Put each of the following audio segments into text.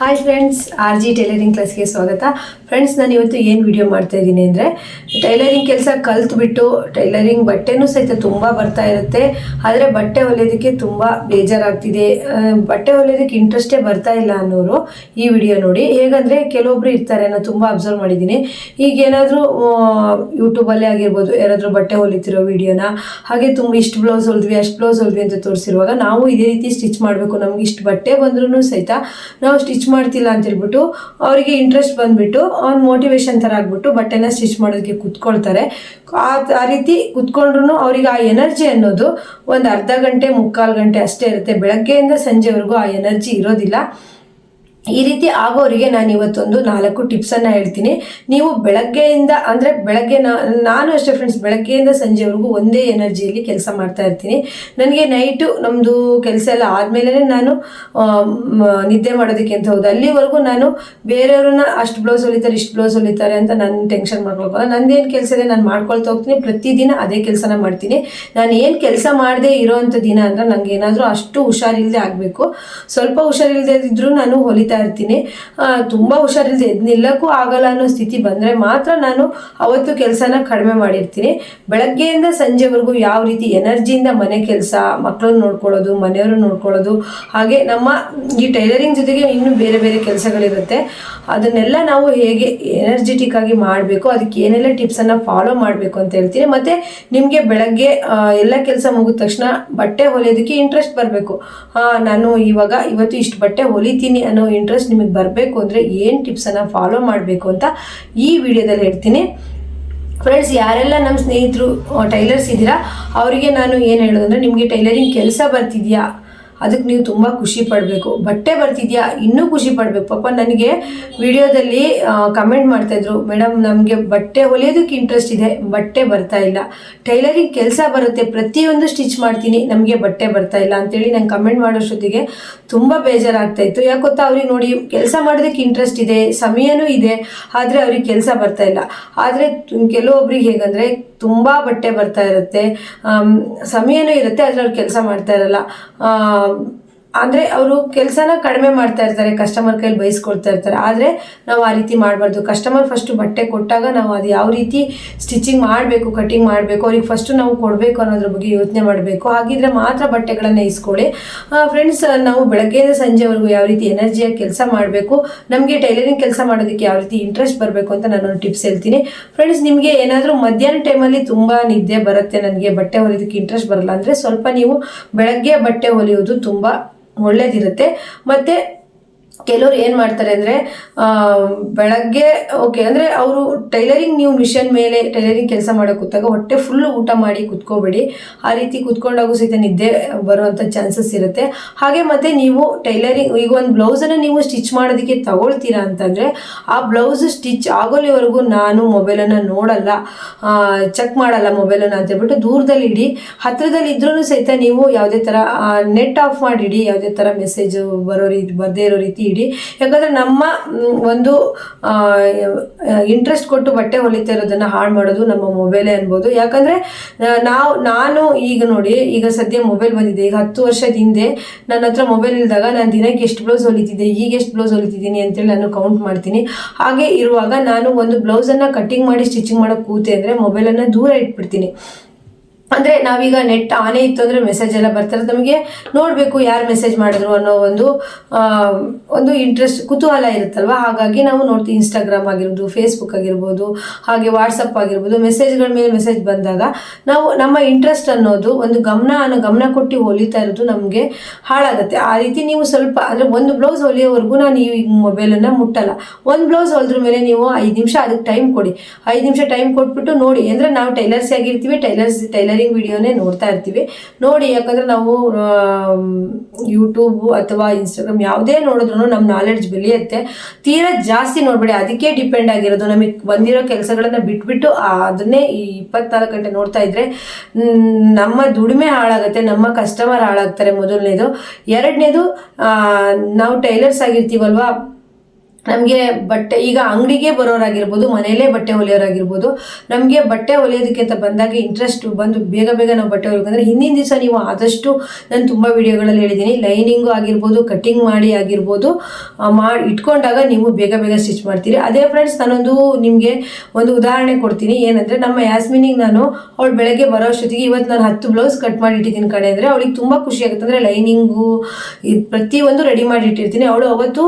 Hi friends, R G tailoring ಕ್ಲಾಸ್ಗೆ ಸ್ವಾಗತ. Friends, ನಾನು ಇವತ್ತು ಏನು ವಿಡಿಯೋ ಮಾಡ್ತಾ ಇದ್ದೀನಿ ಅಂದರೆ, ಟೈಲರಿಂಗ್ ಕೆಲಸ ಕಲ್ತ್ಬಿಟ್ಟು ಟೈಲರಿಂಗ್ ಬಟ್ಟೆನೂ ಸಹಿತ ತುಂಬ ಬರ್ತಾ ಇರುತ್ತೆ. ಆದರೆ ಬಟ್ಟೆ ಹೊಲಿಯೋದಕ್ಕೆ ತುಂಬ ಬೇಜಾರಾಗ್ತಿದೆ, ಬಟ್ಟೆ ಹೊಲಿಯೋದಕ್ಕೆ ಇಂಟ್ರೆಸ್ಟೇ ಬರ್ತಾ ಇಲ್ಲ ಅನ್ನೋರು ಈ ವಿಡಿಯೋ ನೋಡಿ. ಹೇಗಂದರೆ, ಕೆಲವೊಬ್ರು ಇರ್ತಾರೆ, ನಾನು ತುಂಬ ಅಬ್ಸರ್ವ್ ಮಾಡಿದ್ದೀನಿ. ಈಗ ಏನಾದರೂ ಯೂಟ್ಯೂಬಲ್ಲೇ ಆಗಿರ್ಬೋದು, ಯಾರಾದರೂ ಬಟ್ಟೆ ಹೊಲಿತಿರೋ ವಿಡಿಯೋನ ಹಾಗೆ ತುಂಬ ಇಷ್ಟು ಬ್ಲೌಸ್ ಹೊಲಿದ್ವಿ ಅಷ್ಟು ಬ್ಲೌಸ್ ಹೊಲಿದ್ವಿ ಅಂತ ತೋರಿಸಿರುವಾಗ ನಾವು ಇದೇ ರೀತಿ ಸ್ಟಿಚ್ ಮಾಡಬೇಕು, ನಮ್ಗೆ ಇಷ್ಟು ಬಟ್ಟೆ ಬಂದ್ರೂ ಸಹಿತ ನಾವು ಸ್ಟಿಚ್ ಮಾಡ್ತಿಲ್ಲ ಅಂತ ಹೇಳ್ಬಿಟ್ಟು ಅವರಿಗೆ ಇಂಟ್ರೆಸ್ಟ್ ಬಂದ್ಬಿಟ್ಟು ಒಂದು ಮೋಟಿವೇಶನ್ ಥರ ಆಗ್ಬಿಟ್ಟು ಬಟ್ಟೆನ ಸ್ಟಿಚ್ ಮಾಡೋದಕ್ಕೆ ಕುತ್ಕೊಳ್ತಾರೆ. ಆ ರೀತಿ ಕುತ್ಕೊಂಡ್ರು ಅವ್ರಿಗೆ ಆ ಎನರ್ಜಿ ಅನ್ನೋದು ಒಂದು ಅರ್ಧ ಗಂಟೆ ಮುಕ್ಕಾಲು ಗಂಟೆ ಅಷ್ಟೇ ಇರುತ್ತೆ. ಬೆಳಗ್ಗೆಯಿಂದ ಸಂಜೆವರೆಗೂ ಆ ಎನರ್ಜಿ ಇರೋದಿಲ್ಲ. ಈ ರೀತಿ ಆಗೋರಿಗೆ ನಾನು ಇವತ್ತೊಂದು 4 ಟಿಪ್ಸನ್ನು ಹೇಳ್ತೀನಿ. ನೀವು ಬೆಳಗ್ಗೆಯಿಂದ ಅಂದರೆ ಬೆಳಗ್ಗೆ ನಾನು ಅಷ್ಟೇ ಫ್ರೆಂಡ್ಸ್, ಬೆಳಗ್ಗೆಯಿಂದ ಸಂಜೆವರೆಗೂ ಒಂದೇ ಎನರ್ಜಿಯಲ್ಲಿ ಕೆಲಸ ಮಾಡ್ತಾ ಇರ್ತೀನಿ. ನನಗೆ ನೈಟು ನಮ್ಮದು ಕೆಲಸ ಎಲ್ಲ ಆದಮೇಲೆ ನಾನು ನಿದ್ದೆ ಮಾಡೋದಕ್ಕೆ ಅಂತ ಹೌದು, ಅಲ್ಲಿವರೆಗೂ ನಾನು ಬೇರೆಯವ್ರನ್ನ ಅಷ್ಟು ಬ್ಲೌಸ್ ಹೊಲಿತಾರೆ ಇಷ್ಟು ಬ್ಲೌಸ್ ಹೊಲಿತಾರೆ ಅಂತ ನಾನು ಟೆನ್ಷನ್ ಮಾಡ್ಕೊಳ್ಬೋದು. ನಂದೇನು ಕೆಲಸ ಇದೆ ನಾನು ಮಾಡ್ಕೊಳ್ತಾ ಹೋಗ್ತೀನಿ, ಪ್ರತಿದಿನ ಅದೇ ಕೆಲಸನ ಮಾಡ್ತೀನಿ. ನಾನು ಏನು ಕೆಲಸ ಮಾಡದೆ ಇರೋವಂಥ ದಿನ ಅಂದರೆ ನನಗೆ ಏನಾದರೂ ಅಷ್ಟು ಹುಷಾರಿಲ್ಲದೆ ಆಗಬೇಕು. ಸ್ವಲ್ಪ ಹುಷಾರಿಲ್ಲದೆ ಇದ್ದರೂ ನಾನು ಹೊಲಿತಾ ಇರ್ತೀನಿ. ತುಂಬ ಹುಷಾರಿಲ್ಲದೆ ಎದ್ದು ನಿಲ್ಲಕ್ಕೂ ಆಗಲ್ಲ ಅನ್ನೋ ಸ್ಥಿತಿ ಬಂದರೆ ಮಾತ್ರ ನಾನು ಅವತ್ತು ಕೆಲಸನ ಕಡಿಮೆ ಮಾಡಿರ್ತೀನಿ. ಬೆಳಗ್ಗೆಯಿಂದ ಸಂಜೆವರೆಗೂ ಯಾವ ರೀತಿ ಎನರ್ಜಿಯಿಂದ ಮನೆ ಕೆಲಸ, ಮಕ್ಕಳನ್ನ ನೋಡ್ಕೊಳ್ಳೋದು, ಮನೆಯವರು ನೋಡ್ಕೊಳ್ಳೋದು, ಹಾಗೆ ನಮ್ಮ ಈ ಟೈಲರಿಂಗ್ ಜೊತೆಗೆ ಇನ್ನೂ ಬೇರೆ ಬೇರೆ ಕೆಲಸಗಳಿರುತ್ತೆ. ಅದನ್ನೆಲ್ಲ ನಾವು ಹೇಗೆ ಎನರ್ಜೆಟಿಕ್ ಆಗಿ ಮಾಡಬೇಕು, ಅದಕ್ಕೆ ಏನೆಲ್ಲ ಟಿಪ್ಸನ್ನು ಫಾಲೋ ಮಾಡಬೇಕು ಅಂತ ಹೇಳ್ತೀನಿ. ಮತ್ತು ನಿಮಗೆ ಬೆಳಗ್ಗೆ ಎಲ್ಲ ಕೆಲಸ ಮುಗಿದ ತಕ್ಷಣ ಬಟ್ಟೆ ಹೊಲಿಯೋದಕ್ಕೆ ಇಂಟ್ರೆಸ್ಟ್ ಬರಬೇಕು. ನಾನು ಇವತ್ತು ಇಷ್ಟು ಬಟ್ಟೆ ಹೊಲಿತೀನಿ ಅನ್ನೋ ಇಂಟ್ರೆಸ್ಟ್ ನಿಮಗೆ ಬರಬೇಕು ಅಂದರೆ ಏನು ಟಿಪ್ಸನ್ನು ಫಾಲೋ ಮಾಡಬೇಕು ಅಂತ ಈ ವಿಡಿಯೋದಲ್ಲಿ ಹೇಳ್ತೀನಿ. ಫ್ರೆಂಡ್ಸ್, ಯಾರೆಲ್ಲ ನಮ್ಮ ಸ್ನೇಹಿತರು ಟೈಲರ್ಸ್ ಇದ್ದೀರಾ ಅವರಿಗೆ ನಾನು ಏನು ಹೇಳೋದಂದರೆ, ನಿಮಗೆ ಟೈಲರಿಂಗ್ ಕೆಲಸ ಬರ್ತಿದೆಯಾ ಅದಕ್ಕೆ ನೀವು ತುಂಬ ಖುಷಿ ಪಡಬೇಕು. ಬಟ್ಟೆ ಬರ್ತಿದೆಯಾ ಇನ್ನೂ ಖುಷಿ ಪಡಬೇಕು. ಪಾಪ ನನಗೆ ವಿಡಿಯೋದಲ್ಲಿ ಕಮೆಂಟ್ ಮಾಡ್ತಾಯಿದ್ರು, ಮೇಡಮ್ ನಮಗೆ ಬಟ್ಟೆ ಹೊಲಿಯೋದಕ್ಕೆ ಇಂಟ್ರೆಸ್ಟ್ ಇದೆ, ಬಟ್ಟೆ ಬರ್ತಾ ಇಲ್ಲ, ಟೈಲರಿಂಗ್ ಕೆಲಸ ಬರುತ್ತೆ, ಪ್ರತಿಯೊಂದು ಸ್ಟಿಚ್ ಮಾಡ್ತೀನಿ, ನಮಗೆ ಬಟ್ಟೆ ಬರ್ತಾ ಇಲ್ಲ ಅಂತೇಳಿ ನಂಗೆ ಕಮೆಂಟ್ ಮಾಡೋಷ್ಟೊತ್ತಿಗೆ ತುಂಬ ಬೇಜಾರಾಗ್ತಾಯಿತ್ತು. ಯಾಕೆ ಗೊತ್ತಾ, ಅವ್ರಿಗೆ ನೋಡಿ ಕೆಲಸ ಮಾಡೋದಕ್ಕೆ ಇಂಟ್ರೆಸ್ಟ್ ಇದೆ, ಸಮಯನೂ ಇದೆ, ಆದರೆ ಅವ್ರಿಗೆ ಕೆಲಸ ಬರ್ತಾ ಇಲ್ಲ. ಆದರೆ ಕೆಲವೊಬ್ರಿಗೆ ಹೇಗಂದರೆ ತುಂಬ ಬಟ್ಟೆ ಬರ್ತಾ ಇರುತ್ತೆ, ಸಮಯನೂ ಇರುತ್ತೆ, ಆದರೆ ಅವ್ರು ಕೆಲಸ ಮಾಡ್ತಾ ಇರಲ್ಲ. ಅಂದರೆ ಅವರು ಕೆಲಸನ ಕಡಿಮೆ ಮಾಡ್ತಾ ಇರ್ತಾರೆ, ಕಸ್ಟಮರ್ ಕೈಲಿ ಬಯಸ್ಕೊಳ್ತಾ ಇರ್ತಾರೆ. ಆದರೆ ನಾವು ಆ ರೀತಿ ಮಾಡಬಾರ್ದು. ಕಸ್ಟಮರ್ ಫಸ್ಟು ಬಟ್ಟೆ ಕೊಟ್ಟಾಗ ನಾವು ಅದು ಯಾವ ರೀತಿ ಸ್ಟಿಚಿಂಗ್ ಮಾಡಬೇಕು, ಕಟಿಂಗ್ ಮಾಡಬೇಕು, ಅವ್ರಿಗೆ ಫಸ್ಟು ನಾವು ಕೊಡಬೇಕು ಅನ್ನೋದ್ರ ಬಗ್ಗೆ ಯೋಚನೆ ಮಾಡಬೇಕು. ಹಾಗಿದ್ರೆ ಮಾತ್ರ ಬಟ್ಟೆಗಳನ್ನು ಇಸ್ಕೊಳ್ಳಿ. ಫ್ರೆಂಡ್ಸ್, ನಾವು ಬೆಳಗ್ಗೆಯಿಂದ ಸಂಜೆವರೆಗೂ ಯಾವ ರೀತಿ ಎನರ್ಜಿಯಾಗಿ ಕೆಲಸ ಮಾಡಬೇಕು, ನಮಗೆ ಟೈಲರಿಂಗ್ ಕೆಲಸ ಮಾಡೋದಕ್ಕೆ ಯಾವ ರೀತಿ ಇಂಟ್ರೆಸ್ಟ್ ಬರಬೇಕು ಅಂತ ನಾನೊಂದು ಟಿಪ್ಸ್ ಹೇಳ್ತೀನಿ. ಫ್ರೆಂಡ್ಸ್, ನಿಮಗೆ ಏನಾದರೂ ಮಧ್ಯಾಹ್ನ ಟೈಮಲ್ಲಿ ತುಂಬ ನಿದ್ದೆ ಬರುತ್ತೆ, ನನಗೆ ಬಟ್ಟೆ ಹೊಲಿಯೋದಕ್ಕೆ ಇಂಟ್ರೆಸ್ಟ್ ಬರಲ್ಲ ಅಂದರೆ ಸ್ವಲ್ಪ ನೀವು ಬೆಳಗ್ಗೆ ಬಟ್ಟೆ ಹೊಲಿಯೋದು ತುಂಬ ಒಳ್ಳೇದಿರುತ್ತೆ. ಮತ್ತು ಕೆಲವರು ಏನು ಮಾಡ್ತಾರೆ ಅಂದರೆ, ಬೆಳಗ್ಗೆ ಓಕೆ ಅಂದರೆ ಅವರು ಟೈಲರಿಂಗ್, ನೀವು ಮಿಷನ್ ಮೇಲೆ ಟೈಲರಿಂಗ್ ಕೆಲಸ ಮಾಡೋಕೆ ಕೂತಾಗ ಹೊಟ್ಟೆ ಫುಲ್ಲು ಊಟ ಮಾಡಿ ಕುತ್ಕೋಬೇಡಿ. ಆ ರೀತಿ ಕುತ್ಕೊಂಡಾಗೂ ಸಹಿತ ನಿದ್ದೆ ಬರುವಂಥ ಚಾನ್ಸಸ್ ಇರುತ್ತೆ. ಹಾಗೆ ಮತ್ತು ನೀವು ಟೈಲರಿಂಗ್ ಈಗ ಒಂದು ಬ್ಲೌಸನ್ನು ನೀವು ಸ್ಟಿಚ್ ಮಾಡೋದಕ್ಕೆ ತಗೊಳ್ತೀರಾ ಅಂತಂದರೆ ಆ ಬ್ಲೌಸ್ ಸ್ಟಿಚ್ ಆಗೋಲಿವರೆಗೂ ನಾನು ಮೊಬೈಲನ್ನು ನೋಡಲ್ಲ, ಚೆಕ್ ಮಾಡಲ್ಲ ಮೊಬೈಲನ್ನು ಅಂತೇಳ್ಬಿಟ್ಟು ದೂರದಲ್ಲಿ ಇಡಿ. ಹತ್ತಿರದಲ್ಲಿ ಇದ್ರೂ ಸಹಿತ ನೀವು ಯಾವುದೇ ಥರ ನೆಟ್ ಆಫ್ ಮಾಡಿಡಿ, ಯಾವುದೇ ಥರ ಮೆಸೇಜು ಬರದೇ ಇರೋ ರೀತಿ ಇಡಿ. ಯಾಕಂದರೆ ನಮ್ಮ ಒಂದು ಇಂಟ್ರೆಸ್ಟ್ ಕೊಟ್ಟು ಬಟ್ಟೆ ಹೊಲಿತಾ ಇರೋದನ್ನು ಹಾಳು ಮಾಡೋದು ನಮ್ಮ ಮೊಬೈಲೇ ಅನ್ಬೋದು. ಯಾಕಂದರೆ ನಾನು ಈಗ ನೋಡಿ, ಈಗ ಸದ್ಯ ಮೊಬೈಲ್ ಬಂದಿದೆ. ಈಗ 10 ವರ್ಷದ ಹಿಂದೆ ನನ್ನ ಹತ್ರ ಮೊಬೈಲ್ ಇಲ್ದಾಗ ನಾನು ದಿನಕ್ಕೆ ಎಷ್ಟು ಬ್ಲೌಸ್ ಹೊಲಿತಿದ್ದೆ, ಈಗ ಎಷ್ಟು ಬ್ಲೌಸ್ ಹೊಲಿತಿದ್ದೀನಿ ಅಂತೇಳಿ ನಾನು ಕೌಂಟ್ ಮಾಡ್ತೀನಿ. ಹಾಗೆ ಇರುವಾಗ ನಾನು ಒಂದು ಬ್ಲೌಸನ್ನು ಕಟ್ಟಿಂಗ್ ಮಾಡಿ ಸ್ಟಿಚಿಂಗ್ ಮಾಡೋಕ್ಕೆ ಕೂತೆ ಅಂದರೆ ಮೊಬೈಲನ್ನು ದೂರ ಇಟ್ಬಿಡ್ತೀನಿ. ಅಂದರೆ ನಾವೀಗ ನೆಟ್ ಆನೇ ಇತ್ತು ಅಂದರೆ ಮೆಸೇಜ್ ಎಲ್ಲ ಬರ್ತಾರೆ, ನಮಗೆ ನೋಡಬೇಕು ಯಾರು ಮೆಸೇಜ್ ಮಾಡಿದ್ರು ಅನ್ನೋ ಒಂದು ಇಂಟ್ರೆಸ್ಟ್, ಕುತೂಹಲ ಇರುತ್ತಲ್ವ. ಹಾಗಾಗಿ ನಾವು ನೋಡ್ತೀವಿ, ಇನ್ಸ್ಟಾಗ್ರಾಮ್ ಆಗಿರ್ಬೋದು, ಫೇಸ್ಬುಕ್ ಆಗಿರ್ಬೋದು, ಹಾಗೆ ವಾಟ್ಸಪ್ ಆಗಿರ್ಬೋದು, ಮೆಸೇಜ್ಗಳ ಮೇಲೆ ಮೆಸೇಜ್ ಬಂದಾಗ ನಾವು ನಮ್ಮ ಇಂಟ್ರೆಸ್ಟ್ ಅನ್ನೋದು ಒಂದು ಗಮನ ಕೊಟ್ಟು ಹೊಲಿತಾ ಇರೋದು ನಮಗೆ ಹಾಳಾಗುತ್ತೆ. ಆ ರೀತಿ ನೀವು ಸ್ವಲ್ಪ ಅಂದರೆ ಒಂದು ಬ್ಲೌಸ್ ಹೊಲಿಯೋವರೆಗೂ ನಾನು ಈ ಮೊಬೈಲನ್ನು ಮುಟ್ಟಲ್ಲ. ಒಂದು ಬ್ಲೌಸ್ ಹೊಲಿದ್ರ ಮೇಲೆ ನೀವು 5 ನಿಮಿಷ ಅದಕ್ಕೆ ಟೈಮ್ ಕೊಡಿ. 5 ನಿಮಿಷ ಟೈಮ್ ಕೊಟ್ಬಿಟ್ಟು ನೋಡಿ. ಅಂದರೆ ನಾವು ಟೈಲರ್ಸ್ ಆಗಿರ್ತೀವಿ, ಟೈಲರಿಂಗ್ ವಿಡಿಯೋನೇ ನೋಡ್ತಾ ಇರ್ತೀವಿ ನೋಡಿ. ಯಾಕಂದರೆ ನಾವು ಯೂಟ್ಯೂಬು ಅಥವಾ ಇನ್ಸ್ಟಾಗ್ರಾಮ್ ಯಾವುದೇ ನೋಡಿದ್ರು ನಮ್ಮ ನಾಲೆಡ್ಜ್ ಬೆಳೆಯುತ್ತೆ. ತೀರಾ ಜಾಸ್ತಿ ನೋಡಬೇಡಿ, ಅದಕ್ಕೆ ಡಿಪೆಂಡ್ ಆಗಿರೋದು. ನಮಗೆ ಬಂದಿರೋ ಕೆಲಸಗಳನ್ನು ಬಿಟ್ಬಿಟ್ಟು ಅದನ್ನೇ 24 ಗಂಟೆ ನೋಡ್ತಾ ಇದ್ರೆ ನಮ್ಮ ದುಡಿಮೆ ಹಾಳಾಗುತ್ತೆ, ನಮ್ಮ ಕಸ್ಟಮರ್ ಹಾಳಾಗ್ತಾರೆ ಮೊದಲನೇದು. ಎರಡನೇದು, ನಾವು ಟೈಲರ್ಸ್ ಆಗಿರ್ತೀವಲ್ವಾ, ನಮಗೆ ಬಟ್ಟೆ ಈಗ ಅಂಗಡಿಗೆ ಬರೋರಾಗಿರ್ಬೋದು, ಮನೆಯಲ್ಲೇ ಬಟ್ಟೆ ಹೊಲಿಯೋರಾಗಿರ್ಬೋದು, ನಮಗೆ ಬಟ್ಟೆ ಹೊಲಿಯೋದಕ್ಕೆ ಅಂತ ಬಂದಾಗ ಇಂಟ್ರೆಸ್ಟ್ ಬಂದು ಬೇಗ ಬೇಗ ನಾವು ಬಟ್ಟೆ ಹೊಲಿಯೋಕಂದ್ರೆ ಹಿಂದಿನ ದಿವಸ ನೀವು ಆದಷ್ಟು ನಾನು ತುಂಬ ವಿಡಿಯೋಗಳಲ್ಲಿ ಹೇಳಿದ್ದೀನಿ, ಲೈನಿಂಗು ಆಗಿರ್ಬೋದು, ಕಟ್ಟಿಂಗ್ ಮಾಡಿ ಆಗಿರ್ಬೋದು ಮಾಡಿ ಇಟ್ಕೊಂಡಾಗ ನೀವು ಬೇಗ ಬೇಗ ಸ್ಟಿಚ್ ಮಾಡ್ತೀರಿ. ಅದೇ ಫ್ರೆಂಡ್ಸ್, ನಾನೊಂದು ನಿಮಗೆ ಒಂದು ಉದಾಹರಣೆ ಕೊಡ್ತೀನಿ. ಏನಂದರೆ, ನಮ್ಮ ಯಾಸ್ಮಿನಿಗೆ ನಾನು ಅವಳು ಬೆಳಗ್ಗೆ ಬರೋ ಅಷ್ಟೊತ್ತಿಗೆ ಇವತ್ತು ನಾನು 10 ಬ್ಲೌಸ್ ಕಟ್ ಮಾಡಿ ಇಟ್ಟಿದ್ದೀನಿ ಕಡೆ ಅಂದರೆ ಅವಳಿಗೆ ತುಂಬ ಖುಷಿ ಆಗುತ್ತೆ. ಅಂದರೆ ಲೈನಿಂಗು ಪ್ರತಿಯೊಂದು ರೆಡಿ ಮಾಡಿ ಇಟ್ಟಿರ್ತೀನಿ. ಅವಳು ಅವತ್ತು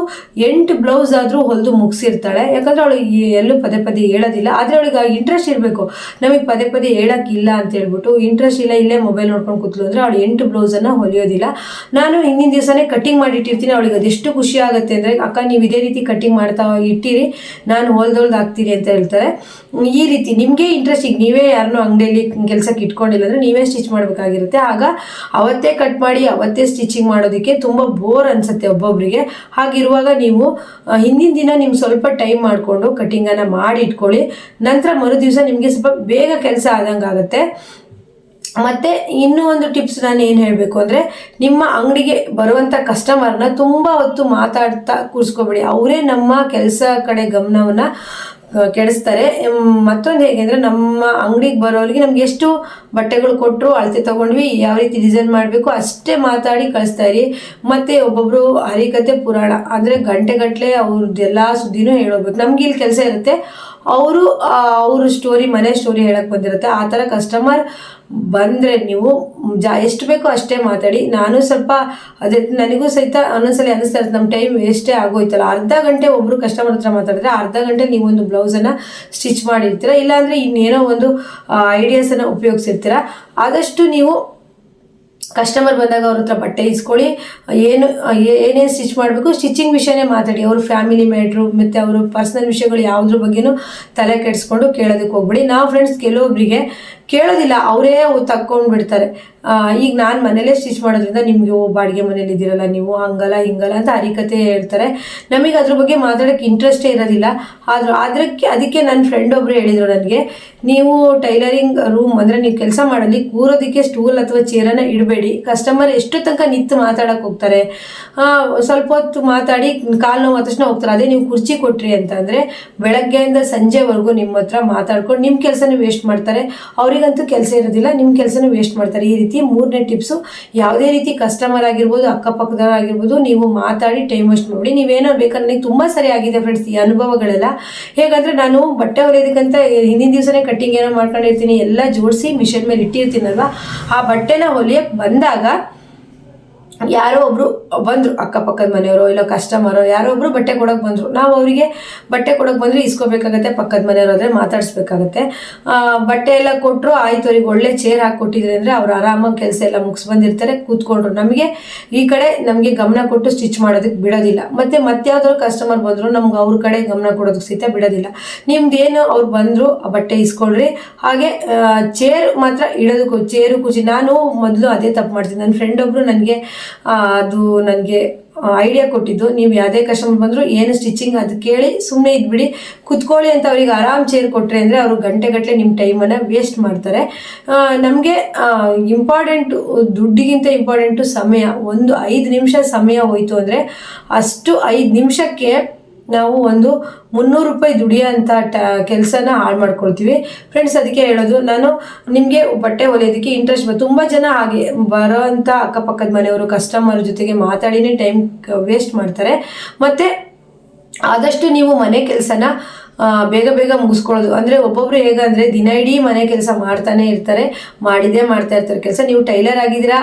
8 ಬ್ಲೌಸ್ ಹೊಲಿದು ಮುಗಿಸಿರ್ತಾಳೆ. ಯಾಕಂದ್ರೆ ಅವಳು ಎಲ್ಲೂ ಪದೇ ಪದೇ ಹೇಳೋದಿಲ್ಲ. ಆದರೆ ಅವಳಿಗೆ ಇಂಟ್ರೆಸ್ಟ್ ಇರಬೇಕು. ನಮಗೆ ಪದೇ ಪದೇ ಹೇಳೋಕ್ಕಿಲ್ಲ ಅಂತ ಹೇಳ್ಬಿಟ್ಟು ಇಂಟ್ರೆಸ್ಟ್ ಇಲ್ಲ, ಇಲ್ಲೇ ಮೊಬೈಲ್ ನೋಡ್ಕೊಂಡು ಕೂತ್ಲು ಅಂದರೆ ಅವಳು 8 ಬ್ಲೌಸನ್ನು ಹೊಲಿಯೋದಿಲ್ಲ. ನಾನು ಹಿಂದಿನ ದಿವಸನೇ ಕಟ್ಟಿಂಗ್ ಮಾಡಿಟ್ಟಿರ್ತೀನಿ. ಅವಳಿಗೆ ಅದೆಷ್ಟು ಖುಷಿ ಆಗುತ್ತೆ ಅಂದರೆ, ಅಕ್ಕ ನೀವು ಇದೇ ರೀತಿ ಕಟ್ಟಿಂಗ್ ಮಾಡ್ತಾ ಇಟ್ಟಿರಿ, ನಾನು ಹೊಲ್ದೊಳ್ದು ಹಾಕ್ತೀರಿ ಅಂತ ಹೇಳ್ತಾರೆ. ಈ ರೀತಿ ನಿಮಗೆ ಇಂಟ್ರೆಸ್ಟ್, ಈಗ ನೀವೇ ಯಾರನ್ನೂ ಅಂಗಡಿಯಲ್ಲಿ ಕೆಲಸಕ್ಕೆ ಇಟ್ಕೊಂಡಿಲ್ಲ ಅಂದರೆ ನೀವೇ ಸ್ಟಿಚ್ ಮಾಡಬೇಕಾಗಿರುತ್ತೆ. ಆಗ ಅವತ್ತೇ ಕಟ್ ಮಾಡಿ ಅವತ್ತೇ ಸ್ಟಿಚಿಂಗ್ ಮಾಡೋದಕ್ಕೆ ತುಂಬ ಬೋರ್ ಅನಿಸುತ್ತೆ ಒಬ್ಬೊಬ್ಬರಿಗೆ. ಹಾಗಿರುವಾಗ ನೀವು ಹಿಂದಿನ ದಿನ ನಿಮ್ಗೆ ಸ್ವಲ್ಪ ಟೈಮ್ ಮಾಡಿಕೊಂಡು ಕಟ್ಟಿಂಗನ್ನು ಮಾಡಿ ಇಟ್ಕೊಳ್ಳಿ. ನಂತರ ಮರು ದಿವಸ ನಿಮಗೆ ಸ್ವಲ್ಪ ಬೇಗ ಕೆಲಸ ಆದಂಗೆ ಆಗುತ್ತೆ. ಮತ್ತು ಇನ್ನೂ ಒಂದು ಟಿಪ್ಸ್ ನಾನು ಏನು ಹೇಳಬೇಕು ಅಂದರೆ, ನಿಮ್ಮ ಅಂಗಡಿಗೆ ಬರುವಂಥ ಕಸ್ಟಮರ್ನ ತುಂಬ ಹೊತ್ತು ಮಾತಾಡ್ತಾ ಕೂರಿಸ್ಕೊಬೇಡಿ. ಅವರೇ ನಮ್ಮ ಕೆಲಸ ಕಡೆ ಗಮನವನ್ನು ಕೆಡಿಸ್ತಾರೆ. ಮತ್ತೊಂದು ಹೇಗೆ ಅಂದರೆ, ನಮ್ಮ ಅಂಗಡಿಗೆ ಬರೋರಿಗೆ ನಮ್ಗೆ ಎಷ್ಟು ಬಟ್ಟೆಗಳು ಕೊಟ್ಟರು, ಅಳತೆ ತೊಗೊಂಡ್ವಿ, ಯಾವ ರೀತಿ ಡಿಸೈನ್ ಮಾಡಬೇಕು ಅಷ್ಟೇ ಮಾತಾಡಿ ಕಳಿಸ್ತಾ ಇರಿ. ಮತ್ತು ಒಬ್ಬೊಬ್ಬರು ಹರಿಕತೆ ಪುರಾಣ ಅಂದರೆ ಗಂಟೆಗಟ್ಟಲೆ ಅವ್ರದ್ದೆಲ್ಲ ಸುದ್ದಿನೂ ಹೇಳೋಗ್ಬೇಕು. ನಮ್ಗೆ ಇಲ್ಲಿ ಕೆಲಸ ಇರುತ್ತೆ, ಅವರು ಸ್ಟೋರಿ, ಮನೆ ಸ್ಟೋರಿ ಹೇಳಕ್ಕೆ ಬಂದಿರುತ್ತೆ. ಆ ಥರ ಕಸ್ಟಮರ್ ಬಂದರೆ ನೀವು ಎಷ್ಟು ಬೇಕೋ ಅಷ್ಟೇ ಮಾತಾಡಿ. ನಾನು ಸ್ವಲ್ಪ ಅದೇ ನನಗೂ ಸಹಿತ ಒಂದೊಂದ್ಸಲಿ ಅನ್ನಿಸ್ತಾ ಇರುತ್ತೆ, ನಮ್ಮ ಟೈಮ್ ವೇಸ್ಟೇ ಆಗೋಯ್ತಲ್ಲ. ಅರ್ಧ ಗಂಟೆ ಒಬ್ಬರು ಕಸ್ಟಮರ್ ಹತ್ರ ಮಾತಾಡಿದ್ರೆ ಅರ್ಧ ಗಂಟೆ ನೀವೊಂದು ಬ್ಲೌಸನ್ನು ಸ್ಟಿಚ್ ಮಾಡಿರ್ತೀರ, ಇಲ್ಲಾಂದರೆ ಇನ್ನೇನೋ ಒಂದು ಐಡಿಯಾಸನ್ನು ಉಪಯೋಗಿಸಿರ್ತೀರ. ಆದಷ್ಟು ನೀವು ಕಸ್ಟಮರ್ ಬಂದಾಗ ಅವ್ರ ಹತ್ರ ಬಟ್ಟೆ ಇಸ್ಕೊಳ್ಳಿ. ಏನೇನು ಸ್ಟಿಚ್ ಮಾಡಬೇಕು ಸ್ಟಿಚಿಂಗ್ ವಿಷಯನೇ ಮಾತಾಡಿ. ಅವ್ರ ಫ್ಯಾಮಿಲಿ ಮ್ಯಾಟ್ರು ಮತ್ತು ಅವರು ಪರ್ಸ್ನಲ್ ವಿಷಯಗಳು ಯಾವುದ್ರ ಬಗ್ಗೆನೂ ತಲೆ ಕೆಡಿಸ್ಕೊಂಡು ಕೇಳೋದಕ್ಕೆ ಹೋಗ್ಬೇಡಿ. ನಾವು ಫ್ರೆಂಡ್ಸ್ ಕೆಲವೊಬ್ಬರಿಗೆ ಕೇಳೋದಿಲ್ಲ, ಅವರೇ ತಕ್ಕೊಂಡು ಬಿಡ್ತಾರೆ. ಈಗ ನಾನು ಮನೇಲೇ ಸ್ಟಿಚ್ ಮಾಡೋದ್ರಿಂದ ನಿಮಗೆ ಬಾಡಿಗೆ ಮನೇಲಿ ಇದ್ದೀರಲ್ಲ ನೀವು, ಹಂಗಲ್ಲ ಹಿಂಗಲ್ಲ ಅಂತ ಹರಿಕತೆ ಹೇಳ್ತಾರೆ. ನಮಗೆ ಅದ್ರ ಬಗ್ಗೆ ಮಾತಾಡೋಕ್ಕೆ ಇಂಟ್ರೆಸ್ಟೇ ಇರೋದಿಲ್ಲ. ಅದಕ್ಕೆ ನನ್ನ ಫ್ರೆಂಡ್ ಒಬ್ಬರು ಹೇಳಿದರು ನನಗೆ, ನೀವು ಟೈಲರಿಂಗ್ ರೂಮ್ ಅಂದರೆ ನೀವು ಕೆಲಸ ಮಾಡಲಿ ಕೂರೋದಕ್ಕೆ ಸ್ಟೂಲ್ ಅಥವಾ ಚೇರನ್ನು ಇಡಬೇಡಿ. ಕಸ್ಟಮರ್ ಎಷ್ಟು ತನಕ ನಿಂತು ಮಾತಾಡೋಕ್ಕೆ ಹೋಗ್ತಾರೆ, ಸ್ವಲ್ಪ ಹೊತ್ತು ಮಾತಾಡಿ ಕಾಲು ನೋವು ತಕ್ಷಣ ಹೋಗ್ತಾರೆ. ಅದೇ ನೀವು ಕುರ್ಚಿ ಕೊಟ್ರಿ ಅಂತಂದರೆ ಬೆಳಗ್ಗೆಯಿಂದ ಸಂಜೆವರೆಗೂ ನಿಮ್ಮ ಹತ್ರ ಮಾತಾಡ್ಕೊಂಡು ನಿಮ್ಮ ಕೆಲಸನೂ ವೇಸ್ಟ್ ಮಾಡ್ತಾರೆ. ಅವರಿಗಂತೂ ಕೆಲಸ ಇರೋದಿಲ್ಲ, ನಿಮ್ಮ ಕೆಲಸನೂ ವೇಸ್ಟ್ ಮಾಡ್ತಾರೆ. ಈ ರೀತಿ 3ನೇ ಟಿಪ್ಸು, ಯಾವುದೇ ರೀತಿ ಕಸ್ಟಮರ್ ಆಗಿರ್ಬೋದು, ಅಕ್ಕಪಕ್ಕದವರಾಗಿರ್ಬೋದು, ನೀವು ಮಾತಾಡಿ ಟೈಮ್ ವೇಸ್ಟ್ ಮಾಡಿ. ನೀವೇನೋ ಬೇಕಾದ್ರೆ ನನಗೆ ತುಂಬ ಸರಿ ಆಗಿದೆ ಫ್ರೆಂಡ್ಸ್ ಈ ಅನುಭವಗಳೆಲ್ಲ. ಹೇಗಂದರೆ, ನಾನು ಬಟ್ಟೆ ಹೊಲಿಯೋದಕ್ಕಂತ ಹಿಂದಿನ ದಿವಸನೇ ಕಟ್ಟಿಂಗ್ ಏನೋ ಮಾಡ್ಕೊಂಡಿರ್ತೀನಿ, ಎಲ್ಲ ಜೋಡಿಸಿ ಮಿಷನ್ ಮೇಲೆ ಇಟ್ಟಿರ್ತೀನಲ್ವ. ಆ ಬಟ್ಟೆನ ಹೊಲಿಯೋಕ್ಕೆ ಬಂದಾಗ ಯಾರೋ ಒಬ್ಬರು ಬಂದರು, ಅಕ್ಕಪಕ್ಕದ ಮನೆಯವರು ಇಲ್ಲ ಕಸ್ಟಮರು ಯಾರೋ ಒಬ್ಬರು ಬಟ್ಟೆ ಕೊಡೋಕೆ ಬಂದರು. ನಾವು ಅವರಿಗೆ ಬಟ್ಟೆ ಕೊಡೋಕೆ ಬಂದರೆ ಇಸ್ಕೋಬೇಕಾಗತ್ತೆ, ಪಕ್ಕದ ಮನೆಯವರು ಆದರೆ ಮಾತಾಡಿಸ್ಬೇಕಾಗತ್ತೆ. ಬಟ್ಟೆ ಎಲ್ಲ ಕೊಟ್ಟರು, ಆಯಿತು, ಅವ್ರಿಗೆ ಒಳ್ಳೆ ಚೇರ್ ಹಾಕ್ಕೊಟ್ಟಿದ್ರೆ ಅಂದರೆ ಅವ್ರು ಆರಾಮಾಗಿ ಕೆಲಸ ಎಲ್ಲ ಮುಗಿಸ್ ಬಂದಿರ್ತಾರೆ, ಕೂತ್ಕೊಂಡ್ರು. ನಮಗೆ ಈ ಕಡೆ ನಮಗೆ ಗಮನ ಕೊಟ್ಟು ಸ್ಟಿಚ್ ಮಾಡೋದಕ್ಕೆ ಬಿಡೋದಿಲ್ಲ. ಮತ್ತು ಯಾವ್ದಾದ್ರು ಕಸ್ಟಮರ್ ಬಂದರು ನಮ್ಗೆ ಅವ್ರ ಕಡೆ ಗಮನ ಕೊಡೋದಕ್ಕೆ ಸಹಿತ ಬಿಡೋದಿಲ್ಲ. ನಿಮ್ದೇನು ಅವ್ರು ಬಂದರು ಬಟ್ಟೆ ಇಸ್ಕೊಳ್ರಿ, ಹಾಗೆ ಚೇರ್ ಮಾತ್ರ ಇಡೋದಕ್ಕೂ ಚೇರು ಕುರ್ಚಿ. ನಾನು ಮೊದಲು ಅದೇ ತಪ್ಪು ಮಾಡ್ತೀನಿ. ನನ್ನ ಫ್ರೆಂಡ್ ಒಬ್ಬರು ನನಗೆ ಅದು ನನಗೆ ಐಡಿಯಾ ಕೊಟ್ಟಿದ್ದು, ನೀವು ಯಾವುದೇ ಕಸ್ಟಮರ್ ಬಂದರೂ ಏನು ಸ್ಟಿಚಿಂಗ್ ಅದು ಕೇಳಿ ಸುಮ್ಮನೆ ಇದ್ಬಿಡಿ, ಕುತ್ಕೊಳ್ಳಿ ಅಂತ ಅವ್ರಿಗೆ ಆರಾಮ್ ಚೇರ್ ಕೊಟ್ಟರೆ ಅಂದರೆ ಅವರು ಗಂಟೆಗಟ್ಟಲೆ ನಿಮ್ಮ ಟೈಮನ್ನು ವೇಸ್ಟ್ ಮಾಡ್ತಾರೆ. ನಮಗೆ ಇಂಪಾರ್ಟೆಂಟು, ದುಡ್ಡಿಗಿಂತ ಇಂಪಾರ್ಟೆಂಟು ಸಮಯ. ಒಂದು 5 ನಿಮಿಷ ಸಮಯ ಹೋಯಿತು ಅಂದರೆ ಅಷ್ಟು 5 ನಿಮಿಷಕ್ಕೆ ನಾವು ಒಂದು 300 ರೂಪಾಯಿ ದುಡಿಯೋಂಥ ಕೆಲಸನ ಹಾಳು ಮಾಡ್ಕೊಳ್ತೀವಿ ಫ್ರೆಂಡ್ಸ್. ಅದಕ್ಕೆ ಹೇಳೋದು, ನಾನು ನಿಮಗೆ ಬಟ್ಟೆ ಹೊಲಿಯೋದಕ್ಕೆ ಇಂಟ್ರೆಸ್ಟ್ ತುಂಬ ಜನ ಹಾಗೆ ಬರೋ ಅಂಥ ಅಕ್ಕಪಕ್ಕದ ಮನೆಯವರು ಕಸ್ಟಮರ್ ಜೊತೆಗೆ ಮಾತಾಡಿನೇ ಟೈಮ್ ವೇಸ್ಟ್ ಮಾಡ್ತಾರೆ. ಮತ್ತು ಆದಷ್ಟು ನೀವು ಮನೆ ಕೆಲಸನ ಬೇಗ ಬೇಗ ಮುಗಿಸ್ಕೊಳ್ಳೋದು. ಅಂದರೆ ಒಬ್ಬೊಬ್ರು ಹೇಗಂದರೆ ದಿನ ಇಡೀ ಮನೆ ಕೆಲಸ ಮಾಡ್ತಾನೆ ಇರ್ತಾರೆ, ಮಾಡ್ತಾ ಇರ್ತಾರೆ ಕೆಲಸ. ನೀವು ಟೈಲರ್ ಆಗಿದ್ದೀರಾ,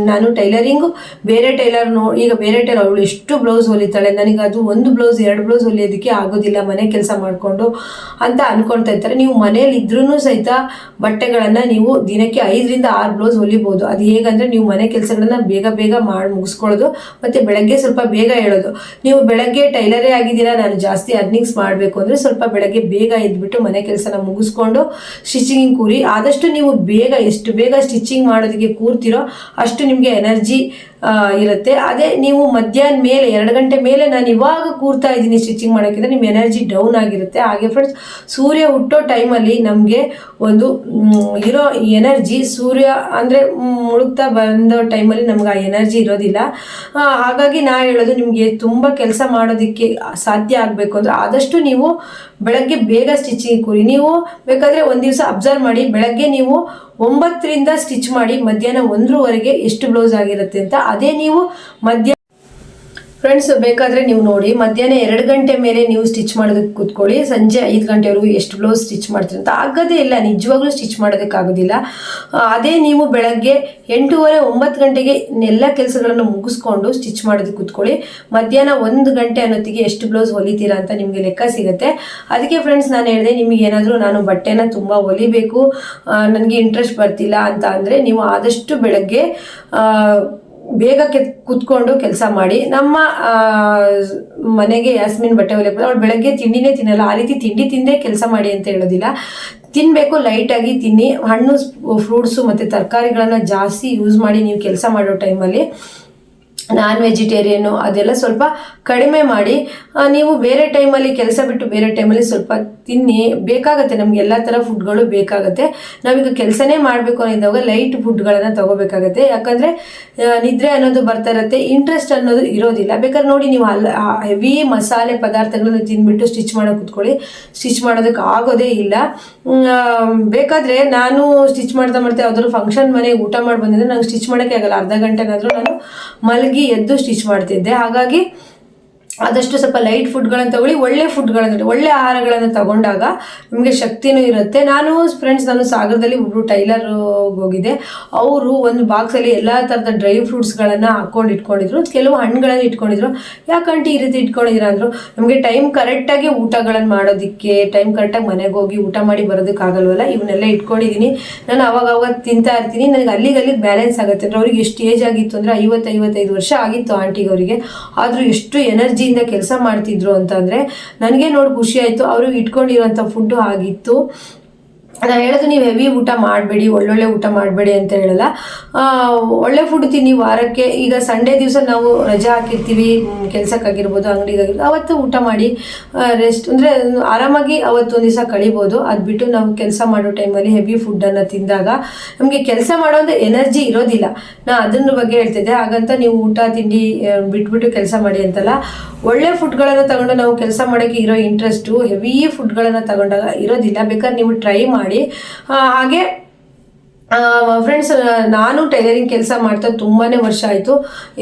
ನಾನು ಟೈಲರಿಂಗು ಬೇರೆ ಟೈಲರ್ ಈಗ ಬೇರೆ ಟೈಲರ್ ಅವಳು ಎಷ್ಟು ಬ್ಲೌಸ್ ಹೊಲಿತಾಳೆ, ನನಗೆ ಅದು 1 ಬ್ಲೌಸ್ 2 ಬ್ಲೌಸ್ ಹೊಲಿಯೋದಕ್ಕೆ ಆಗೋದಿಲ್ಲ ಮನೆ ಕೆಲಸ ಮಾಡಿಕೊಂಡು ಅಂತ ಅಂದ್ಕೊಳ್ತಾ ಇರ್ತಾರೆ. ನೀವು ಮನೇಲಿ ಇದ್ರೂ ಸಹಿತ ಬಟ್ಟೆಗಳನ್ನು ನೀವು ದಿನಕ್ಕೆ 5 ರಿಂದ 6 ಬ್ಲೌಸ್ ಹೊಲಿಬೋದು. ಅದು ಹೇಗಂದರೆ ನೀವು ಮನೆ ಕೆಲಸಗಳನ್ನ ಬೇಗ ಬೇಗ ಮಾಡಿ ಮುಗಿಸ್ಕೊಳ್ಳೋದು, ಮತ್ತು ಬೆಳಗ್ಗೆ ಸ್ವಲ್ಪ ಬೇಗ ಹೇಳೋದು. ನೀವು ಬೆಳಗ್ಗೆ ಟೈಲರೇ ಆಗಿದ್ದೀರಾ, ನಾನು ಜಾಸ್ತಿ ಅರ್ನಿಂಗ್ಸ್ ಮಾಡಬೇಕು ಅಂದರೆ ಸ್ವಲ್ಪ ಬೆಳಗ್ಗೆ ಬೇಗ ಎದ್ಬಿಟ್ಟು ಮನೆ ಕೆಲಸನ ಮುಗಿಸ್ಕೊಂಡು ಸ್ಟಿಚಿಂಗ್ ಕೂರಿ. ಆದಷ್ಟು ನೀವು ಎಷ್ಟು ಬೇಗ ಸ್ಟಿಚಿಂಗ್ ಮಾಡೋದಕ್ಕೆ ಕೂರ್ತಿರೋ ಅಷ್ಟು ನಿಮಗೆ ಎನರ್ಜಿ ಇರುತ್ತೆ. ಅದೇ ನೀವು ಮಧ್ಯಾಹ್ನ ಮೇಲೆ 2 ಗಂಟೆ ಮೇಲೆ ನಾನು ಇವಾಗ ಕೂರ್ತಾ ಇದ್ದೀನಿ ಸ್ಟಿಚಿಂಗ್ ಮಾಡೋಕ್ಕಿಂತ ನಿಮ್ಮ ಎನರ್ಜಿ ಡೌನ್ ಆಗಿರುತ್ತೆ. ಹಾಗೆ ಫ್ರೆಂಡ್ಸ್, ಸೂರ್ಯ ಹುಟ್ಟೋ ಟೈಮಲ್ಲಿ ನಮಗೆ ಒಂದು ಇರೋ ಎನರ್ಜಿ, ಸೂರ್ಯ ಅಂದರೆ ಮುಳುಗ್ತಾ ಬಂದೋ ಟೈಮಲ್ಲಿ ನಮ್ಗೆ ಆ ಎನರ್ಜಿ ಇರೋದಿಲ್ಲ. ಹಾಗಾಗಿ ನಾ ಹೇಳೋದು, ನಿಮಗೆ ತುಂಬ ಕೆಲಸ ಮಾಡೋದಕ್ಕೆ ಸಾಧ್ಯ ಆಗಬೇಕು ಅಂದರೆ ಆದಷ್ಟು ನೀವು ಬೆಳಗ್ಗೆ ಬೇಗ ಸ್ಟಿಚಿಂಗ್ ಕೂರಿ. ನೀವು ಬೇಕಾದರೆ ಒಂದು ದಿವಸ ಅಬ್ಸರ್ವ್ ಮಾಡಿ, ಬೆಳಗ್ಗೆ ನೀವು 9ರಿಂದ ಸ್ಟಿಚ್ ಮಾಡಿ ಮಧ್ಯಾಹ್ನ 1ವರೆಗೆ ಎಷ್ಟು ಬ್ಲೌಸ್ ಆಗಿರುತ್ತೆ ಅಂತ. ಅದೇ ನೀವು ಫ್ರೆಂಡ್ಸ್ ಬೇಕಾದರೆ ನೀವು ನೋಡಿ, ಮಧ್ಯಾಹ್ನ 2 ಗಂಟೆ ಮೇಲೆ ನೀವು ಸ್ಟಿಚ್ ಮಾಡೋದಕ್ಕೆ ಕೂತ್ಕೊಳ್ಳಿ, ಸಂಜೆ 5 ಗಂಟೆವರೆಗೂ ಎಷ್ಟು ಬ್ಲೌಸ್ ಸ್ಟಿಚ್ ಮಾಡ್ತೀರಿ ಅಂತ. ಆಗೋದೇ ಇಲ್ಲ, ನಿಜವಾಗ್ಲೂ ಸ್ಟಿಚ್ ಮಾಡೋದಕ್ಕಾಗೋದಿಲ್ಲ. ಅದೇ ನೀವು ಬೆಳಗ್ಗೆ 8:30 9 ಗಂಟೆಗೆ ಎಲ್ಲ ಕೆಲಸಗಳನ್ನು ಮುಗಿಸ್ಕೊಂಡು ಸ್ಟಿಚ್ ಮಾಡೋದಕ್ಕೆ ಕೂತ್ಕೊಳ್ಳಿ. ಮಧ್ಯಾಹ್ನ 1 ಗಂಟೆ ಅನ್ನೋತ್ತಿಗೆ ಎಷ್ಟು ಬ್ಲೌಸ್ ಹೊಲಿತೀರಾ ಅಂತ ನಿಮಗೆ ಲೆಕ್ಕ ಸಿಗುತ್ತೆ. ಅದಕ್ಕೆ ಫ್ರೆಂಡ್ಸ್ ನಾನು ಹೇಳಿದೆ, ನಿಮಗೆ ಏನಾದರೂ ನಾನು ಬಟ್ಟೆನ ತುಂಬ ಹೊಲಿಬೇಕು, ನನಗೆ ಇಂಟ್ರೆಸ್ಟ್ ಬರ್ತಿಲ್ಲ ಅಂತ ಅಂದರೆ ನೀವು ಆದಷ್ಟು ಬೆಳಗ್ಗೆ ಬೇಗ ಕೂತ್ಕೊಂಡು ಕೆಲಸ ಮಾಡಿ. ನಮ್ಮ ಮನೆಗೆ ಯಾಸ್ಮಿನ್ ಬಟ್ಟೆ ಹೊಲಿಯಕ್ಕೆ ಅವಳು ಬೆಳಗ್ಗೆ ತಿಂಡಿನೇ ತಿನ್ನಲ್ಲ. ಆ ರೀತಿ ತಿಂಡಿ ತಿಂದೇ ಕೆಲಸ ಮಾಡಿ ಅಂತ ಹೇಳೋದಿಲ್ಲ, ತಿನ್ನಬೇಕು, ಲೈಟಾಗಿ ತಿನ್ನಿ. ಹಣ್ಣು, ಫ್ರೂಟ್ಸು ಮತ್ತು ತರಕಾರಿಗಳನ್ನು ಜಾಸ್ತಿ ಯೂಸ್ ಮಾಡಿ ನೀವು ಕೆಲಸ ಮಾಡೋ ಟೈಮಲ್ಲಿ. ನಾನ್ ವೆಜಿಟೇರಿಯನ್ನು ಅದೆಲ್ಲ ಸ್ವಲ್ಪ ಕಡಿಮೆ ಮಾಡಿ. ನೀವು ಬೇರೆ ಟೈಮಲ್ಲಿ ಕೆಲಸ ಬಿಟ್ಟು ಬೇರೆ ಟೈಮಲ್ಲಿ ಸ್ವಲ್ಪ ತಿನ್ನಿ. ಬೇಕಾಗತ್ತೆ, ನಮ್ಗೆ ಎಲ್ಲ ಥರ ಫುಡ್ಗಳು ಬೇಕಾಗುತ್ತೆ. ನಾವೀಗ ಕೆಲಸನೇ ಮಾಡಬೇಕು ಅನ್ನೋದಾಗ ಲೈಟ್ ಫುಡ್ಗಳನ್ನು ತಗೋಬೇಕಾಗತ್ತೆ. ಯಾಕಂದರೆ ನಿದ್ರೆ ಅನ್ನೋದು ಬರ್ತಾ ಇರುತ್ತೆ, ಇಂಟ್ರೆಸ್ಟ್ ಅನ್ನೋದು ಇರೋದಿಲ್ಲ. ಬೇಕಾದ್ರೆ ನೋಡಿ, ನೀವು ಹೆವಿ ಮಸಾಲೆ ಪದಾರ್ಥಗಳನ್ನು ತಿಂದ್ಬಿಟ್ಟು ಸ್ಟಿಚ್ ಮಾಡೋಕೆ ಕೂತ್ಕೊಳ್ಳಿ, ಸ್ಟಿಚ್ ಮಾಡೋದಕ್ಕೆ ಆಗೋದೇ ಇಲ್ಲ. ಬೇಕಾದರೆ ನಾನು ಸ್ಟಿಚ್ ಮಾಡ್ತಾ ಯಾವ್ದಾದ್ರು ಫಂಕ್ಷನ್ ಮನೆಗೆ ಊಟ ಮಾಡಿ ಬಂದಿದ್ರೆ ನಂಗೆ ಸ್ಟಿಚ್ ಮಾಡೋಕ್ಕೆ ಆಗಲ್ಲ. ಅರ್ಧ ಗಂಟೆನಾದರೂ ನಾನು ಮಲಗಿ ಎದ್ದು ಸ್ಟಿಚ್ ಮಾಡ್ತಿದ್ದೆ. ಹಾಗಾಗಿ ಆದಷ್ಟು ಸ್ವಲ್ಪ ಲೈಟ್ ಫುಡ್ಗಳನ್ನು ತಗೊಳ್ಳಿ, ಒಳ್ಳೆ ಫುಡ್ಗಳನ್ನು, ಒಳ್ಳೆ ಆಹಾರಗಳನ್ನು ತಗೊಂಡಾಗ ನಿಮಗೆ ಶಕ್ತಿನೂ ಇರುತ್ತೆ. ನಾನು ಸಾಗರದಲ್ಲಿ ಒಬ್ಬರು ಟೈಲರ್ ಹೋಗಿದ್ದೆ. ಅವರು ಒಂದು ಬಾಕ್ಸಲ್ಲಿ ಎಲ್ಲ ಥರದ ಡ್ರೈ ಫ್ರೂಟ್ಸ್ಗಳನ್ನು ಇಟ್ಕೊಂಡಿದ್ರು, ಕೆಲವು ಹಣ್ಣುಗಳನ್ನು ಇಟ್ಕೊಂಡಿದ್ರು. ಯಾಕಂటే ಈ ರೀತಿ ಇಟ್ಕೊಂಡಿದ್ದೀರಾ ಅಂದರು, ನಮಗೆ ಟೈಮ್ ಕರೆಕ್ಟಾಗಿ ಊಟಗಳನ್ನು ಮಾಡೋದಕ್ಕೆ, ಟೈಮ್ ಕರೆಕ್ಟಾಗಿ ಮನೆಗೆ ಹೋಗಿ ಊಟ ಮಾಡಿ ಬರೋದಕ್ಕಾಗಲ್ವಲ್ಲ, ಇವನ್ನೆಲ್ಲ ಇಟ್ಕೊಂಡಿದ್ದೀನಿ. ನಾನು ಅವಾಗ ತಿಂತಾ ಇರ್ತೀನಿ, ನನಗೆ ಅಲ್ಲಿಗೆ ಬ್ಯಾಲೆನ್ಸ್ ಆಗುತ್ತೆ. ಅಂದರೆ ಅವ್ರಿಗೆ ಎಷ್ಟು ಏಜ್ ಆಗಿತ್ತು ಅಂದರೆ 50-55 ವರ್ಷ ಆಗಿತ್ತು ಆಂಟಿಗೆ. ಅವರಿಗೆ ಆದರೂ ಎಷ್ಟು ಎನರ್ಜಿ ಕೆಲಸ ಮಾಡ್ತಿದ್ರು ಅಂತಂದ್ರೆ ನನಗೆ ನೋಡಿ ಖುಷಿ ಆಯ್ತು. ಅವರು ಇಟ್ಕೊಂಡಿರುವಂತ ಫುಡ್ ಆಗಿತ್ತು. ನಾನು ಹೇಳೋದು, ನೀವು ಹೆವಿ ಊಟ ಮಾಡಬೇಡಿ, ಒಳ್ಳೊಳ್ಳೆ ಊಟ ಮಾಡಬೇಡಿ ಅಂತ ಹೇಳಲ್ಲ. ಒಳ್ಳೆ ಫುಡ್ ತಿನ್ನಿ ವಾರಕ್ಕೆ. ಈಗ ಸಂಡೇ ದಿವಸ ನಾವು ರಜೆ ಹಾಕಿರ್ತೀವಿ, ಕೆಲಸಕ್ಕಾಗಿರ್ಬೋದು, ಅಂಗಡಿಗಾಗಿರ್ಬೋದು, ಅವತ್ತು ಊಟ ಮಾಡಿ ರೆಸ್ಟ್ ಅಂದರೆ ಆರಾಮಾಗಿ ಅವತ್ತೊಂದು ದಿವಸ ಕಳಿಬೋದು. ಅದು ಬಿಟ್ಟು ನಾವು ಕೆಲಸ ಮಾಡೋ ಟೈಮಲ್ಲಿ ಹೆವಿ ಫುಡ್ಡನ್ನು ತಿಂದಾಗ ನಮಗೆ ಕೆಲಸ ಮಾಡೋದು ಎನರ್ಜಿ ಇರೋದಿಲ್ಲ. ನಾ ಅದನ್ನ ಬಗ್ಗೆ ಹೇಳ್ತಿದ್ದೆ. ಹಾಗಂತ ನೀವು ಊಟ ತಿಂಡಿ ಬಿಟ್ಬಿಟ್ಟು ಕೆಲಸ ಮಾಡಿ ಅಂತಲ್ಲ. ಒಳ್ಳೆ ಫುಡ್ಗಳನ್ನು ತಗೊಂಡು ನಾವು ಕೆಲಸ ಮಾಡೋಕ್ಕೆ ಇರೋ ಇಂಟ್ರೆಸ್ಟು ಹೆವಿ ಫುಡ್ಗಳನ್ನು ತಗೊಂಡಾಗ ಇರೋದಿಲ್ಲ. ಬೇಕಾದ್ರೆ ನೀವು ಟ್ರೈ ಮಾಡಿ. ಹಾಗೆ ಫ್ರೆಂಡ್ಸ್, ನಾನು ಟೈಲರಿಂಗ್ ಕೆಲಸ ಮಾಡ್ತಾ ತುಂಬಾ ವರ್ಷ ಆಯಿತು.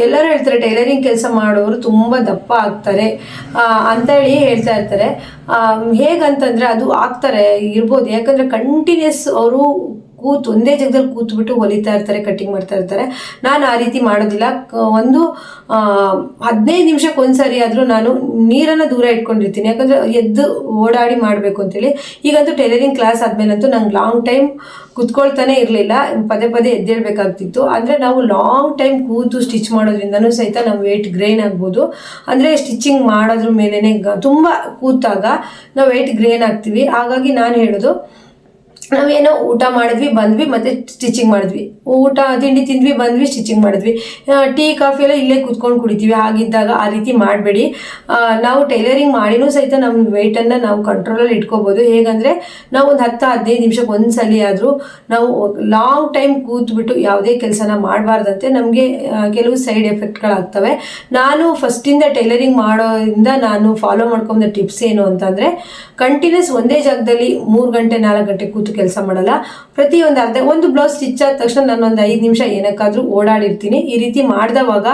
ಎಲ್ಲರೂ ಹೇಳ್ತಾರೆ ಟೈಲರಿಂಗ್ ಕೆಲಸ ಮಾಡೋರು ತುಂಬ ದಪ್ಪ ಆಗ್ತಾರೆ ಅಂತೇಳಿ ಹೇಳ್ತಾ ಇರ್ತಾರೆ. ಹೇಗಂತಂದರೆ ಅದು ಆಗ್ತಾರೆ ಇರ್ಬೋದು. ಯಾಕಂದರೆ ಕಂಟಿನ್ಯೂಸ್ ಅವರು ಒಂದೇ ಜಾಗದಲ್ಲಿ ಕೂತ್ಬಿಟ್ಟು ಹೊಲಿತಾ ಇರ್ತಾರೆ, ಕಟ್ಟಿಂಗ್ ಮಾಡ್ತಾ ಇರ್ತಾರೆ. ನಾನು ಆ ರೀತಿ ಮಾಡೋದಿಲ್ಲ. ಒಂದು 15 ನಿಮಿಷಕ್ಕೆ ಒಂದ್ಸರಿ ಆದರೂ ನಾನು ನೀರನ್ನು ದೂರ ಇಟ್ಕೊಂಡಿರ್ತೀನಿ. ಯಾಕಂದರೆ ಎದ್ದು ಓಡಾಡಿ ಮಾಡಬೇಕು ಅಂತೇಳಿ. ಈಗಂತೂ ಟೈಲರಿಂಗ್ ಕ್ಲಾಸ್ ಆದಮೇಲಂತೂ ನಂಗೆ ಲಾಂಗ್ ಟೈಮ್ ಕೂತ್ಕೊಳ್ತಾನೆ ಇರಲಿಲ್ಲ, ಪದೇ ಎದ್ದೇಳಬೇಕಾಗ್ತಿತ್ತು. ಅಂದರೆ ನಾವು ಲಾಂಗ್ ಟೈಮ್ ಕೂತು ಸ್ಟಿಚ್ ಮಾಡೋದ್ರಿಂದನೂ ಸಹಿತ ನಾವು ವೆಯ್ಟ್ ಗ್ರೈನ್ ಆಗ್ಬೋದು. ಅಂದರೆ ಸ್ಟಿಚಿಂಗ್ ಮಾಡೋದ್ರ ಮೇಲೇ ತುಂಬ ಕೂತಾಗ ನಾವು ವೆಯ್ಟ್ ಗ್ರೈನ್ ಆಗ್ತೀವಿ. ಹಾಗಾಗಿ ನಾನು ಹೇಳೋದು, ನಾವೇನೋ ಊಟ ಮಾಡಿದ್ವಿ, ಬಂದ್ವಿ, ಮತ್ತೆ ಸ್ಟಿಚಿಂಗ್ ಮಾಡಿದ್ವಿ, ಊಟ ತಿಂಡಿ ತಿಂದ್ವಿ, ಬಂದ್ವಿ, ಸ್ಟಿಚಿಂಗ್ ಮಾಡಿದ್ವಿ, ಟೀ ಕಾಫಿ ಎಲ್ಲ ಇಲ್ಲೇ ಕೂತ್ಕೊಂಡು ಕುಡಿತೀವಿ. ಹಾಗಿದ್ದಾಗ ಆ ರೀತಿ ಮಾಡಬೇಡಿ. ನಾವು ಟೈಲರಿಂಗ್ ಮಾಡಿನೂ ಸಹಿತ ನಮ್ಮ ವೆಯ್ಟನ್ನು ನಾವು ಕಂಟ್ರೋಲಲ್ಲಿ ಇಟ್ಕೋಬೋದು. ಹೇಗಂದರೆ ನಾವು ಒಂದು 10-15 ನಿಮಿಷಕ್ಕೆ ಒಂದ್ಸಲಿ ಆದರೂ ನಾವು ಲಾಂಗ್ ಟೈಮ್ ಕೂತ್ಬಿಟ್ಟು ಯಾವುದೇ ಕೆಲಸನ ಮಾಡಬಾರ್ದಂತೆ. ನಮಗೆ ಕೆಲವು ಸೈಡ್ ಎಫೆಕ್ಟ್ಗಳಾಗ್ತವೆ. ನಾನು ಫಸ್ಟಿಂದ ಟೈಲರಿಂಗ್ ಮಾಡೋದ್ರಿಂದ ನಾನು ಫಾಲೋ ಮಾಡ್ಕೊಂಡ ಟಿಪ್ಸ್ ಏನು ಅಂತಂದರೆ, ಕಂಟಿನ್ಯೂಸ್ ಒಂದೇ ಜಾಗದಲ್ಲಿ 3 ಗಂಟೆ 4 ಗಂಟೆ ಕೂತು ಕೆಲಸ ಮಾಡಲ್ಲ. ಪ್ರತಿ ಒಂದು ಬ್ಲೌಸ್ ಸ್ಟಿಚ್ ಆದ ತಕ್ಷಣ ನಾನು ಒಂದು 5 ನಿಮಿಷ ಏನಕ್ಕಾದ್ರೂ ಓಡಾಡಿರ್ತೀನಿ. ಈ ರೀತಿ ಮಾಡಿದವಾಗ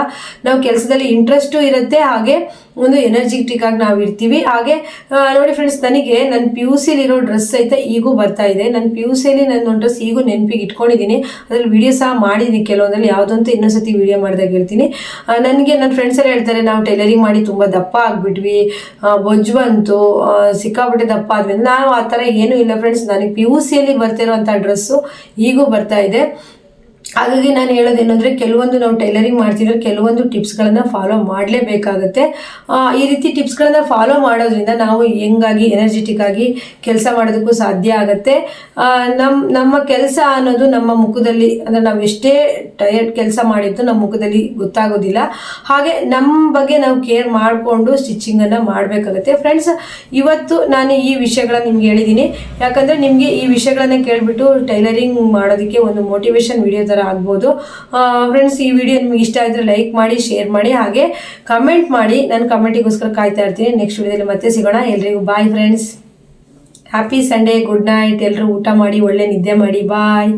ನಾವು ಕೆಲಸದಲ್ಲಿ ಇಂಟ್ರೆಸ್ಟು ಇರುತ್ತೆ, ಹಾಗೆ ಒಂದು ಎನರ್ಜಿಟಿಕ್ ಆಗಿ ನಾವು ಇರ್ತೀವಿ. ಹಾಗೆ ನೋಡಿ ಫ್ರೆಂಡ್ಸ್, ನನಗೆ ನನ್ನ PUC ಇರೋ ಡ್ರೆಸ್ ಸಹಿತ ಈಗೂ ಬರ್ತಾ ಇದೆ. ನನ್ನ PUC ನನ್ನ ಒಂದು ಡ್ರೆಸ್ ಈಗೂ ನೆನಪಿಗೆ ಇಟ್ಕೊಂಡಿದ್ದೀನಿ. ಅದ್ರಲ್ಲಿ ವಿಡಿಯೋ ಸಹ ಮಾಡಿದ್ದೀನಿ, ಕೆಲವೊಂದಲ್ಲಿ ಯಾವುದಂತೂ ಇನ್ನೊಂದ್ಸತಿ ವಿಡಿಯೋ ಮಾಡಿದಾಗ ಹೇಳ್ತೀನಿ. ನನಗೆ ನನ್ನ ಫ್ರೆಂಡ್ಸ್ ಎಲ್ಲ ಹೇಳ್ತಾರೆ, ನಾವು ಟೈಲರಿಂಗ್ ಮಾಡಿ ತುಂಬ ದಪ್ಪ ಆಗಿಬಿಟ್ವಿ, ಬೊಜ್ಜು ಬಂತು, ಸಿಕ್ಕಾಬಿಟ್ಟೆ ದಪ್ಪ ಆದ್ಮೇಲೆ. ನಾನು ಆ ಥರ ಏನೂ ಇಲ್ಲ ಫ್ರೆಂಡ್ಸ್. ನನಗೆ PUC ಬರ್ತಿರೋಂಥ ಡ್ರೆಸ್ಸು ಈಗೂ ಬರ್ತಾ ಇದೆ. ಹಾಗಾಗಿ ನಾನು ಹೇಳೋದೇನೆಂದರೆ ಕೆಲವೊಂದು ನಾವು ಟೈಲರಿಂಗ್ ಮಾಡ್ತಿದ್ರೆ ಕೆಲವೊಂದು ಟಿಪ್ಸ್ಗಳನ್ನು ಫಾಲೋ ಮಾಡಲೇಬೇಕಾಗುತ್ತೆ. ಈ ರೀತಿ ಟಿಪ್ಸ್ಗಳನ್ನು ಫಾಲೋ ಮಾಡೋದ್ರಿಂದ ನಾವು ಹೆಂಗಾಗಿ ಎನರ್ಜೆಟಿಕ್ ಆಗಿ ಕೆಲಸ ಮಾಡೋದಕ್ಕೂ ಸಾಧ್ಯ ಆಗುತ್ತೆ. ನಮ್ಮ ಕೆಲಸ ಅನ್ನೋದು ನಮ್ಮ ಮುಖದಲ್ಲಿ, ಅಂದರೆ ನಾವು ಎಷ್ಟೇ ಟಯರ್ಡ್ ಕೆಲಸ ಮಾಡಿದ್ದು ನಮ್ಮ ಮುಖದಲ್ಲಿ ಗೊತ್ತಾಗೋದಿಲ್ಲ. ಹಾಗೆ ನಮ್ಮ ಬಗ್ಗೆ ನಾವು ಕೇರ್ ಮಾಡಿಕೊಂಡು ಸ್ಟಿಚಿಂಗನ್ನು ಮಾಡಬೇಕಾಗುತ್ತೆ. ಫ್ರೆಂಡ್ಸ್, ಇವತ್ತು ನಾನು ಈ ವಿಷಯಗಳನ್ನು ನಿಮ್ಗೆ ಹೇಳಿದ್ದೀನಿ. ಯಾಕಂದರೆ ನಿಮಗೆ ಈ ವಿಷಯಗಳನ್ನು ಕೇಳಿಬಿಟ್ಟು ಟೈಲರಿಂಗ್ ಮಾಡೋದಕ್ಕೆ ಒಂದು ಮೋಟಿವೇಶನ್ ವಿಡಿಯೋ ಥರ ಆಗ್ಬೋದು. ಫ್ರೆಂಡ್ಸ್, ಈ ವಿಡಿಯೋ ನಿಮಗೆ ಇಷ್ಟ ಆದರೆ ಲೈಕ್ ಮಾಡಿ, ಶೇರ್ ಮಾಡಿ, ಹಾಗೆ ಕಮೆಂಟ್ ಮಾಡಿ. ನಾನು ಕಮೆಂಟಿಗೋಸ್ಕರ ಕಾಯ್ತಾ ಇರ್ತೀನಿ. ನೆಕ್ಸ್ಟ್ ವಿಡಿಯೋದಲ್ಲಿ ಮತ್ತೆ ಸಿಗೋಣ. ಎಲ್ರಿಗೂ bye friends. Happy Sunday, good night. ಎಲ್ಲರೂ ಊಟ ಮಾಡಿ, ಒಳ್ಳೆ ನಿದ್ದೆ ಮಾಡಿ. ಬಾಯ್.